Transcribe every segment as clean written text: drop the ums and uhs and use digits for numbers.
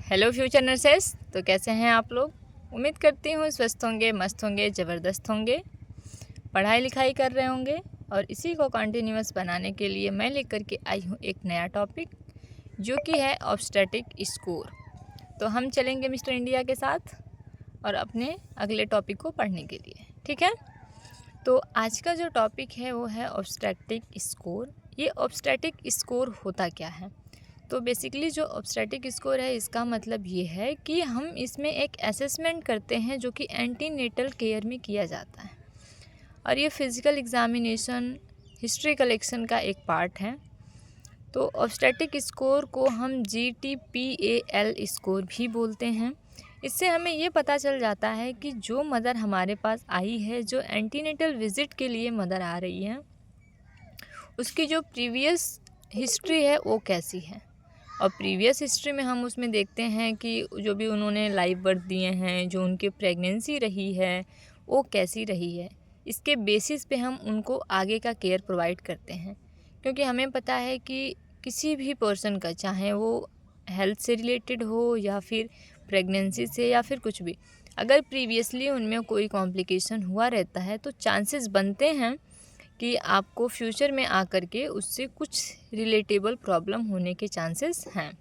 Hello future nurses. तो कैसे हैं आप लोग? उम्मीद करती हूँ स्वस्थ होंगे, मस्त होंगे, ज़बरदस्त होंगे, पढ़ाई लिखाई कर रहे होंगे। और इसी को कंटिन्यूअस बनाने के लिए मैं लेकर के आई हूँ एक नया टॉपिक जो कि है ऑब्स्टेटिक स्कोर। तो हम चलेंगे मिस्टर इंडिया के साथ और अपने अगले टॉपिक को पढ़ने के लिए, ठीक है। तो आज का जो टॉपिक है वो है ऑब्स्टेटिक स्कोर। ये ऑब्स्टेटिक स्कोर होता क्या है? तो बेसिकली जो ऑब्स्टेटिक स्कोर है इसका मतलब ये है कि हम इसमें एक असेसमेंट करते हैं जो कि एंटीनेटल केयर में किया जाता है, और ये फिज़िकल एग्जामिनेशन, हिस्ट्री कलेक्शन का एक पार्ट है। तो ऑब्स्टेटिक स्कोर को हम GTPAL स्कोर भी बोलते हैं। इससे हमें ये पता चल जाता है कि जो मदर हमारे पास आई है, जो एंटीनेटल विज़िट के लिए मदर आ रही है, उसकी जो प्रीवियस हिस्ट्री है वो कैसी है। और प्रीवियस हिस्ट्री में हम उसमें देखते हैं कि जो भी उन्होंने लाइव बर्थ दिए हैं, जो उनकी प्रेगनेंसी रही है वो कैसी रही है, इसके बेसिस पे हम उनको आगे का केयर प्रोवाइड करते हैं। क्योंकि हमें पता है कि किसी भी पर्सन का, चाहे वो हेल्थ से रिलेटेड हो या फिर प्रेगनेंसी से या फिर कुछ भी, अगर प्रीवियसली उनमें कोई कॉम्प्लिकेशन हुआ रहता है तो चांसेस बनते हैं कि आपको फ्यूचर में आकर के उससे कुछ रिलेटेबल प्रॉब्लम होने के चांसेस हैं।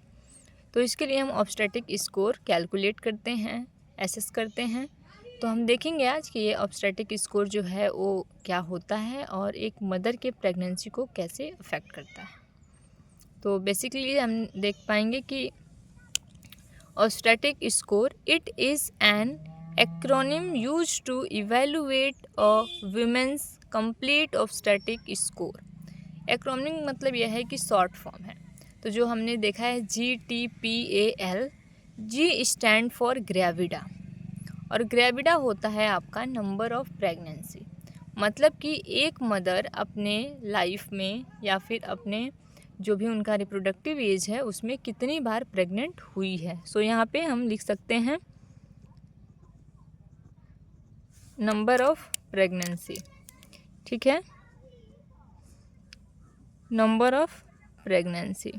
तो इसके लिए हम ऑब्स्टेटिक स्कोर कैलकुलेट करते हैं, एसेस करते हैं। तो हम देखेंगे आज कि ये ऑब्स्टेटिक स्कोर जो है वो क्या होता है और एक मदर के प्रेगनेंसी को कैसे अफेक्ट करता है। तो बेसिकली हम देख पाएंगे कि obstetric score it is an acronym used to evaluate a women's complete obstetric score. Acronym मतलब यह है कि शॉर्ट फॉर्म है। तो जो हमने देखा है GTPAL, G stand for gravida, और ग्रेविडा होता है आपका नंबर ऑफ प्रेगनेंसी। मतलब कि एक मदर अपने लाइफ में या फिर अपने जो भी उनका रिप्रोडक्टिव एज है उसमें कितनी बार प्रेग्नेंट हुई है। सो यहाँ पे हम लिख सकते हैं नंबर ऑफ प्रेगनेंसी, ठीक है, नंबर ऑफ प्रेगनेंसी।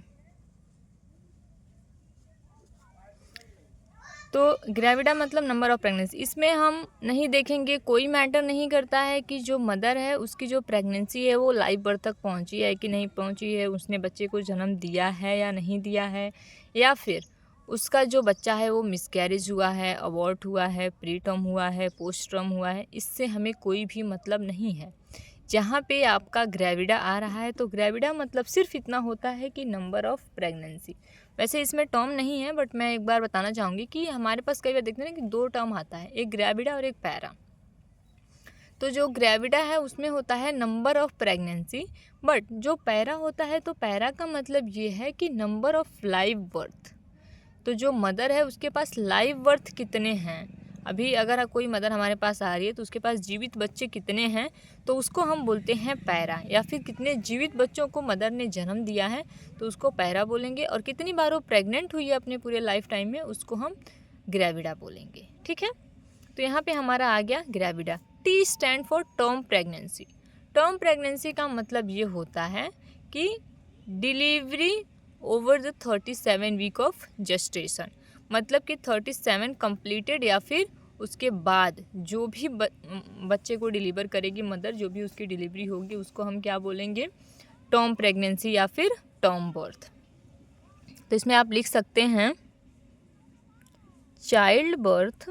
तो ग्रेविडा मतलब नंबर ऑफ प्रेगनेंसी। इसमें हम नहीं देखेंगे, कोई मैटर नहीं करता है कि जो मदर है उसकी जो प्रेगनेंसी है वो लाइव बर्थ तक पहुंची है कि नहीं पहुंची है, उसने बच्चे को जन्म दिया है या नहीं दिया है, या फिर उसका जो बच्चा है वो मिसकैरेज हुआ है, अबॉर्ट हुआ है, प्रीटर्म हुआ है, पोस्टर्म हुआ है। इससे हमें कोई भी मतलब नहीं है। जहाँ पे आपका ग्रेविडा आ रहा है तो ग्रेविडा मतलब सिर्फ इतना होता है कि नंबर ऑफ प्रेगनेंसी। वैसे इसमें टर्म नहीं है, बट मैं एक बार बताना चाहूँगी कि हमारे पास कई बार देखते हैं कि दो टर्म आता है, एक ग्रेविडा और एक पैरा। तो जो ग्रेविडा है उसमें होता है नंबर ऑफ प्रेगनेंसी, बट जो पैरा होता है तो पैरा का मतलब ये है कि नंबर ऑफ लाइव बर्थ। तो जो मदर है उसके पास लाइव बर्थ कितने हैं। अभी अगर कोई मदर हमारे पास आ रही है तो उसके पास जीवित बच्चे कितने हैं, तो उसको हम बोलते हैं पैरा। या फिर कितने जीवित बच्चों को मदर ने जन्म दिया है तो उसको पैरा बोलेंगे। और कितनी बार वो प्रेग्नेंट हुई है अपने पूरे लाइफ टाइम में, उसको हम ग्रेविडा बोलेंगे, ठीक है। तो यहाँ पे हमारा आ गया gravida. T stand for term pregnancy. Term pregnancy का मतलब ये होता है कि delivery over the 37 week of gestation. मतलब कि 37 कंप्लीटेड या फिर उसके बाद जो भी बच्चे को डिलीवर करेगी मदर, जो भी उसकी डिलीवरी होगी उसको हम क्या बोलेंगे, टर्म प्रेगनेंसी या फिर टर्म बर्थ। तो इसमें आप लिख सकते हैं child birth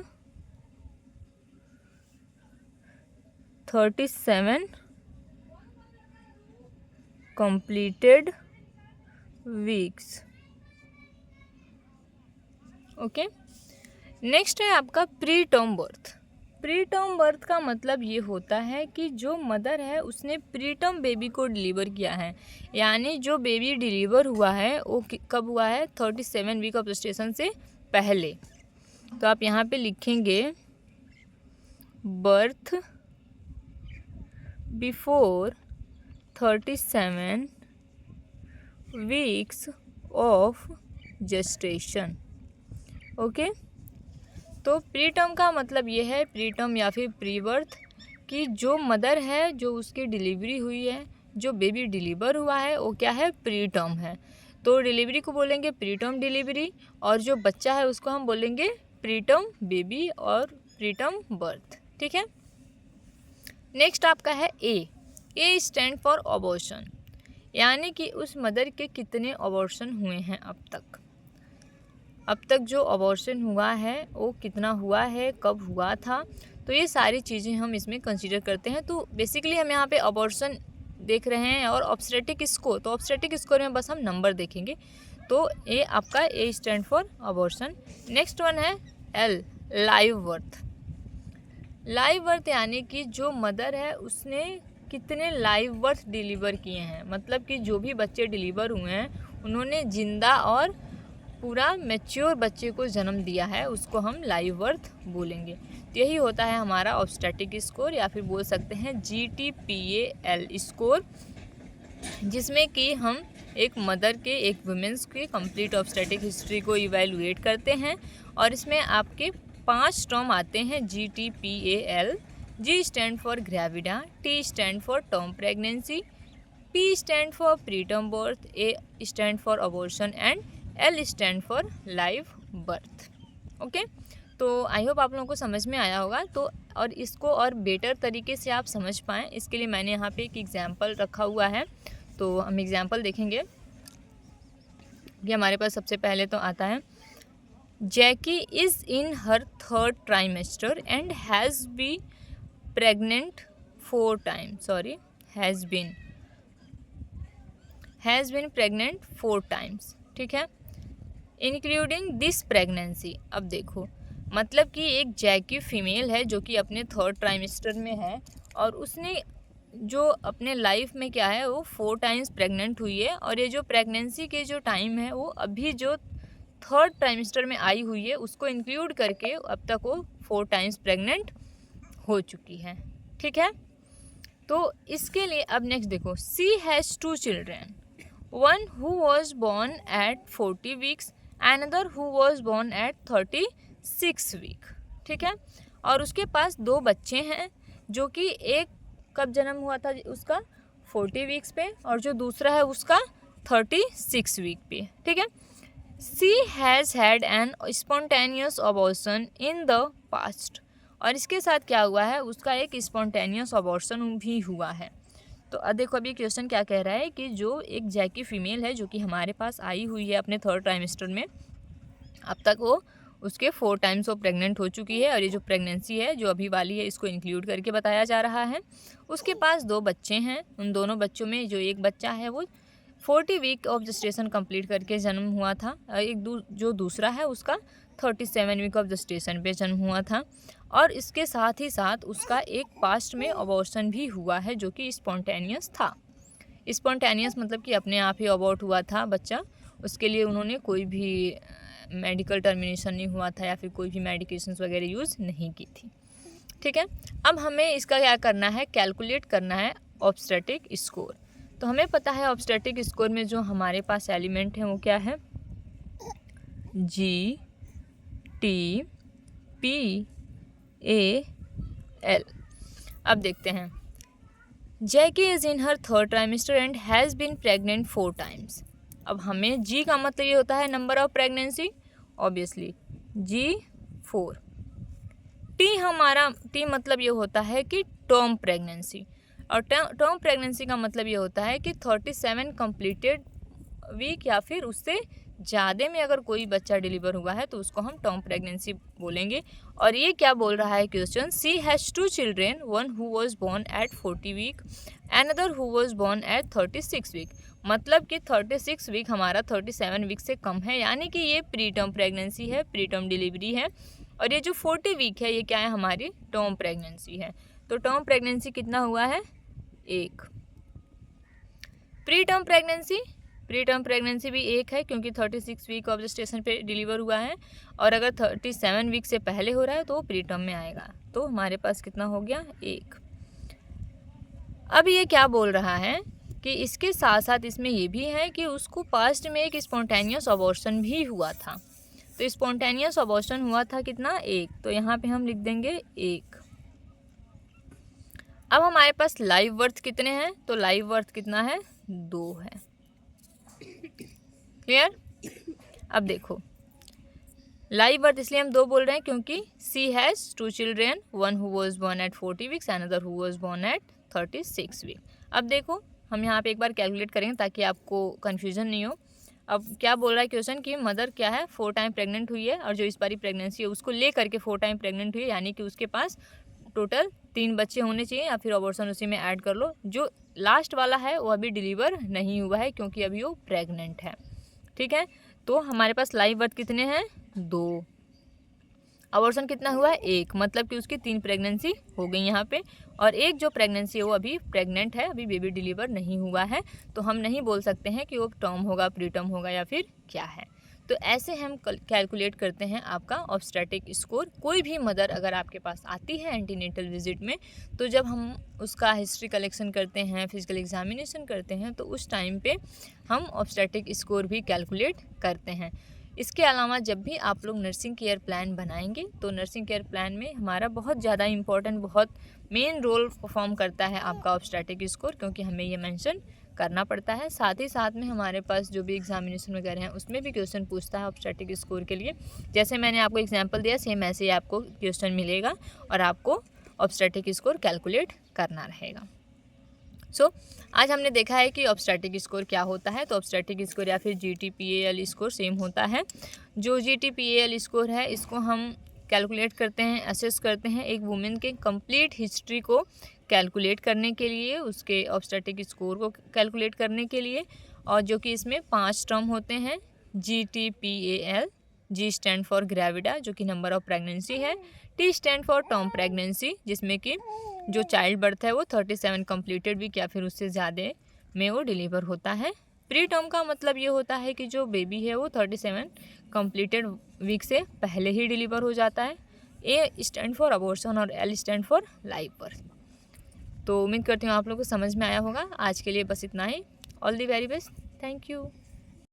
37 completed weeks। Okay, next है आपका pre term birth. Pre term birth का मतलब ये होता है कि जो मदर है उसने प्री टर्म बेबी को डिलीवर किया है, यानी जो बेबी डिलीवर हुआ है वो कब हुआ है, 37 वीक ऑफ जेस्टेशन से पहले। तो आप यहाँ पे लिखेंगे birth before 37 weeks of gestation. Okay, तो प्री टर्म का मतलब ये है, प्री टर्म या फिर प्री बर्थ, कि जो मदर है जो उसकी डिलीवरी हुई है, जो बेबी डिलीवर हुआ है वो क्या है, प्री टर्म है। तो डिलीवरी को बोलेंगे प्रीटर्म डिलीवरी, और जो बच्चा है उसको हम बोलेंगे प्रीटर्म बेबी और प्रीटर्म बर्थ। ठीक है। नेक्स्ट आपका है ए स्टैंड फॉर अबॉर्शन, यानी कि उस मदर के कितने अबॉर्शन हुए हैं अब तक जो अबॉर्शन हुआ है वो कितना हुआ है, कब हुआ था, तो ये सारी चीज़ें हम इसमें कंसीडर करते हैं। तो बेसिकली हम यहाँ पे अबॉर्शन देख रहे हैं और ऑब्स्टेट्रिक स्कोर, तो ऑब्स्टेट्रिक स्कोर में बस हम नंबर देखेंगे। तो ए आपका A stand for abortion. Next one है L live birth. Live birth यानी कि जो मदर है उसने कितने लाइव बर्थ डिलीवर किए हैं, मतलब कि जो भी बच्चे डिलीवर हुए हैं उन्होंने जिंदा और पूरा मैच्योर बच्चे को जन्म दिया है, उसको हम लाइव बर्थ बोलेंगे। तो यही होता है हमारा ऑब्स्टेट्रिक स्कोर, या फिर बोल सकते हैं GTPAL स्कोर, जिसमें कि हम एक मदर के, एक वुमेंस के कंप्लीट ऑब्स्टेट्रिक हिस्ट्री को इवैल्यूएट करते हैं। और इसमें आपके 5 टर्म आते हैं GTPAL। G stand for gravida, T stand for term pregnancy, P stand for preterm birth, A stand for abortion and L stand for live birth. Okay, तो I hope आप लोगों को समझ में आया होगा। तो और इसको और बेटर तरीके से आप समझ पाएँ, इसके लिए मैंने यहाँ पे एक एग्जाम्पल रखा हुआ है। तो हम एग्जाम्पल देखेंगे। ये हमारे पास सबसे पहले तो आता है, Jackie is in her 3rd trimester and has be pregnant 4 times, sorry has been pregnant 4 times। ठीक है, इंक्लूडिंग दिस प्रेगनेंसी। अब देखो, मतलब कि एक जैकी फीमेल है जो कि अपने 3rd ट्राइमेस्टर में है, और उसने जो अपने लाइफ में क्या है वो 4 times प्रेग्नेंट हुई है, और ये जो प्रेगनेंसी के जो टाइम है वो अभी जो 3rd ट्राइमेस्टर में आई हुई है उसको इंक्लूड करके अब तक वो 4 times प्रेग्नेंट हो चुकी है। ठीक है, तो इसके लिए अब नेक्स्ट देखो, सी has 2 children, one who was born at 40 weeks, another who was born at 36 week। ठीक है, और उसके पास 2 बच्चे हैं, जो कि एक कब जन्म हुआ था उसका 40 वीक्स पे, और जो दूसरा है उसका 36 वीक पे। ठीक है, she has had an spontaneous abortion in the past, और इसके साथ क्या हुआ है, उसका एक स्पॉन्टेनियस अबॉर्शन भी हुआ है। तो अब देखो, अभी क्वेश्चन क्या कह रहा है कि जो एक जैकी फीमेल है जो कि हमारे पास आई हुई है अपने 3rd ट्राइमेस्टर में, अब तक वो उसके 4 times वो प्रेग्नेंट हो चुकी है, और ये जो प्रेगनेंसी है जो अभी वाली है इसको इंक्लूड करके बताया जा रहा है। उसके पास 2 बच्चे हैं, उन दोनों बच्चों में जो एक बच्चा है वो 40 वीक ऑफ जेस्टेशन कंप्लीट करके जन्म हुआ था, जो दूसरा है उसका 37 वीक ऑफ जेस्टेशन पे जन्म हुआ था, और इसके साथ ही साथ उसका एक पास्ट में अबॉर्शन भी हुआ है जो कि स्पॉन्टेनियस था। स्पॉन्टेनियस मतलब कि अपने आप ही अबॉर्ट हुआ था बच्चा, उसके लिए उन्होंने कोई भी मेडिकल टर्मिनेशन नहीं हुआ था या फिर कोई भी मेडिकेशंस वगैरह यूज़ नहीं की थी। ठीक है, अब हमें इसका क्या करना है, कैलकुलेट करना है ऑब्स्टेट्रिक स्कोर। तो हमें पता है ऑब्स्टेट्रिक स्कोर में जो हमारे पास एलिमेंट है वो क्या है, GTPAL। अब देखते हैं, Jackie is in her 3rd trimester and has been pregnant 4 times। अब हमें जी का मतलब ये होता है number of pregnancy, obviously G4। T मतलब ये होता है कि टर्म प्रेगनेंसी, और टर्म प्रेगनेंसी का मतलब ये होता है कि 37 कंप्लीटेड वीक या फिर उससे ज़्यादा में अगर कोई बच्चा डिलीवर हुआ है तो उसको हम टर्म प्रेगनेंसी बोलेंगे। और ये क्या बोल रहा है question, she has 2 children, one who was born at 40 week, another who was born at 36 week। मतलब कि 36 वीक हमारा 37 वीक से कम है, यानी कि ये प्री टर्म प्रेगनेंसी है, प्री टर्म डिलीवरी है। और ये जो 40 वीक है ये क्या है, हमारी टर्म प्रेगनेंसी है। तो टर्म प्रेगनेंसी कितना हुआ है, 1। प्री टर्म प्रेगनेंसी भी 1 है, क्योंकि 36 वीक ऑफ जेस्टेशन पे डिलीवर हुआ है, और अगर 37 वीक से पहले हो रहा है तो वो प्री टर्म में आएगा। तो हमारे पास कितना हो गया, 1। अब ये क्या बोल रहा है कि इसके साथ साथ इसमें ये भी है कि उसको पास्ट में एक स्पॉन्टेनियस अबॉर्शन भी हुआ था। तो स्पॉन्टेनियस अबॉर्शन हुआ था कितना, 1। तो यहाँ पे हम लिख देंगे 1। अब हमारे पास लाइव बर्थ कितने हैं, तो लाइव बर्थ कितना है, 2 है। क्लियर। अब देखो लाइव बर्थ इसलिए हम 2 बोल रहे हैं क्योंकि she has 2 children, one who was born at 40 weeks, another who was born at 36 week. अब देखो हम यहाँ पे एक बार कैलकुलेट करेंगे ताकि आपको कन्फ्यूजन नहीं हो। अब क्या बोल रहा है क्वेश्चन कि मदर क्या है 4 टाइम प्रेग्नेंट हुई है और जो इस बारी प्रेगनेंसी है उसको ले करके 4 टाइम प्रेग्नेंट हुई है, यानी कि उसके पास टोटल 3 बच्चे होने चाहिए या फिर अबॉर्शन उसी में ऐड कर लो। जो लास्ट वाला है वो अभी डिलीवर नहीं हुआ है क्योंकि अभी वो प्रेग्नेंट है। ठीक है, तो हमारे पास लाइव बर्थ कितने हैं 2, अबॉर्शन कितना हुआ है 1, मतलब कि उसकी 3 प्रेगनेंसी हो गई यहाँ पे, और एक जो प्रेगनेंसी है वो अभी प्रेग्नेंट है, अभी बेबी डिलीवर नहीं हुआ है, तो हम नहीं बोल सकते हैं कि वो टर्म होगा, प्रीटर्म होगा या फिर क्या है। तो ऐसे हम कैलकुलेट करते हैं आपका ऑब्स्टेट्रिक स्कोर। कोई भी मदर अगर आपके पास आती है एंटीनेटल विजिट में, तो जब हम उसका हिस्ट्री कलेक्शन करते हैं, फिजिकल एग्जामिनेशन करते हैं, तो उस टाइम पे हम ऑब्स्टेट्रिक स्कोर भी कैलकुलेट करते हैं। इसके अलावा जब भी आप लोग नर्सिंग केयर प्लान बनाएंगे तो नर्सिंग केयर प्लान में हमारा बहुत ज़्यादा इंपॉर्टेंट, बहुत मेन रोल परफॉर्म करता है आपका ऑब्स्टेट्रिक स्कोर, क्योंकि हमें ये मेंशन करना पड़ता है। साथ ही साथ में हमारे पास जो भी एग्जामिनेशन वगैरह हैं उसमें भी क्वेश्चन पूछता है ऑब्स्टेट्रिक स्कोर के लिए। जैसे मैंने आपको एग्जाम्पल दिया सेम ऐसे ही आपको क्वेश्चन मिलेगा और आपको ऑब्स्टेट्रिक स्कोर कैलकुलेट करना रहेगा। आज हमने देखा है कि ऑब्स्टेट्रिक स्कोर क्या होता है। तो ऑब्स्टेट्रिक स्कोर या फिर GTPAL स्कोर सेम होता है। जो GTPAL स्कोर है इसको हम कैलकुलेट करते हैं, असेस करते हैं एक वुमेन के कंप्लीट हिस्ट्री को कैलकुलेट करने के लिए, उसके ऑब्स्टेट्रिक स्कोर को कैलकुलेट करने के लिए, और जो कि इसमें 5 टर्म होते हैं। GTPAL, G stand for gravida जो कि नंबर ऑफ प्रेगनेंसी है, T stand for term pregnancy जिसमें कि जो चाइल्ड बर्थ है वो 37 कंप्लीटेड वीक या फिर उससे ज़्यादा में वो डिलीवर होता है। प्री टर्म का मतलब ये होता है कि जो बेबी है वो 37 कंप्लीटेड वीक से पहले ही डिलीवर हो जाता है। A स्टैंड फॉर अबॉर्शन और L stand for live birth. तो उम्मीद करती हूँ आप लोगों को समझ में आया होगा। आज के लिए बस इतना ही। All the very best, thank you.